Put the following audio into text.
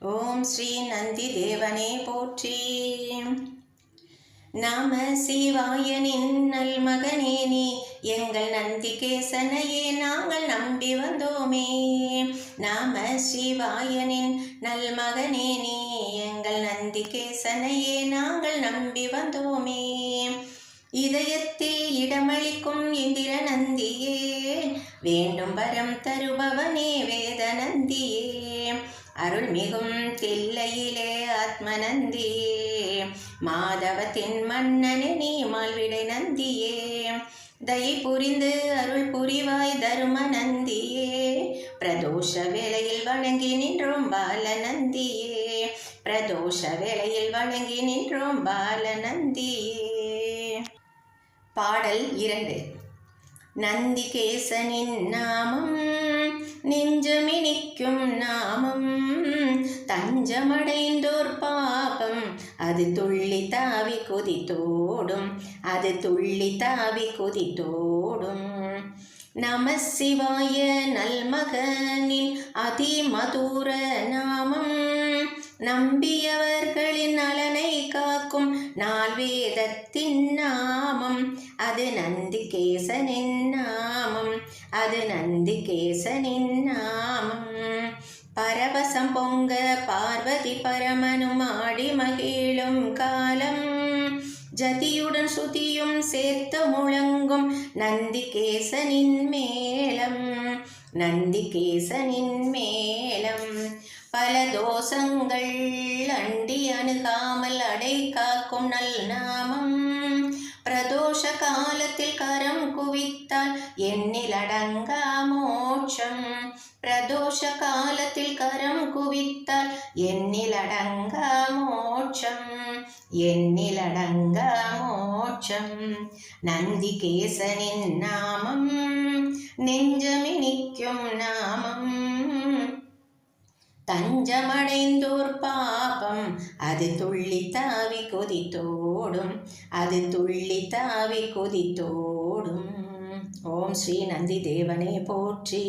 ஓம் ஸ்ரீ நந்தி தேவனே போற்றி. நம சிவாயனின் நல்மகனே நீ, எங்கள் நந்திகேசனையே நாங்கள் நம்பி வந்தோமே. நம சிவாயனின் நல்மகனே நீ, எங்கள் நந்திகேசனையே நாங்கள் நம்பி வந்தோமே. இதயத்தில் இடமளிக்கும் இந்திர நந்தியே, வேண்டும் வரம் தருபவனே வேத நந்தியே, அருள்மிகும் தில்லையிலே ஆத்மநந்தியே, மாதவத்தின் மன்னனே நீ மால்விடை நந்தியே, தயை புரிந்து அருள் புரிவாய் தரும நந்தியே, பிரதோஷ வேளையில் வணங்கி நின்றோம் பால நந்தியே, பிரதோஷ வேளையில் வணங்கி நின்றோம் பால நந்தியே. பாடல் 2. நந்திகேசனின் நாமம் நெஞ்சமினிக்கும் நாமம், தஞ்சமடைந்தோர் பாபம் அது துள்ளி தாவி குதித்தோடும், அது துள்ளி தாவி குதித்தோடும். நம சிவாய நல்மகனின் அதிமதுர நாமம், நம்பியவர்களின் நலனை காக்கும் நால்வேதத்தின் நாமம், அது நந்திகேசனின் நாமம், அது நந்திகேசனின் நாமம். பரவசம் பொங்க பார்வதி பரமனும் ஆடி மகிழும் காலம், ஜதியுடன் சுதியும் சேர்த்து முழங்கும் நந்திகேசனின் மேளம், நந்திகேசனின் மேளம். பல தோஷங்கள் அண்டி அணுகாமல் அடை காக்கும் நல் நாமம், பிரதோஷ காலத்தில் கரம் குவித்தால் எண்ணில் அடங்கா மோட்சம், பிரதோஷ காலத்தில் கரம் குவித்தால் எண்ணில் அடங்கா மோட்சம், எண்ணில் அடங்கா மோட்சம். நந்திகேசனின் நாமம் நெஞ்சமினிக்கும் நாமம், தஞ்சமடைந்தோர் பாபம் அது துள்ளி தாவி கொதித்தோடும், அது துள்ளி தாவி கொதித்தோடும். ஓம் ஸ்ரீ நந்தி தேவனே போற்றி.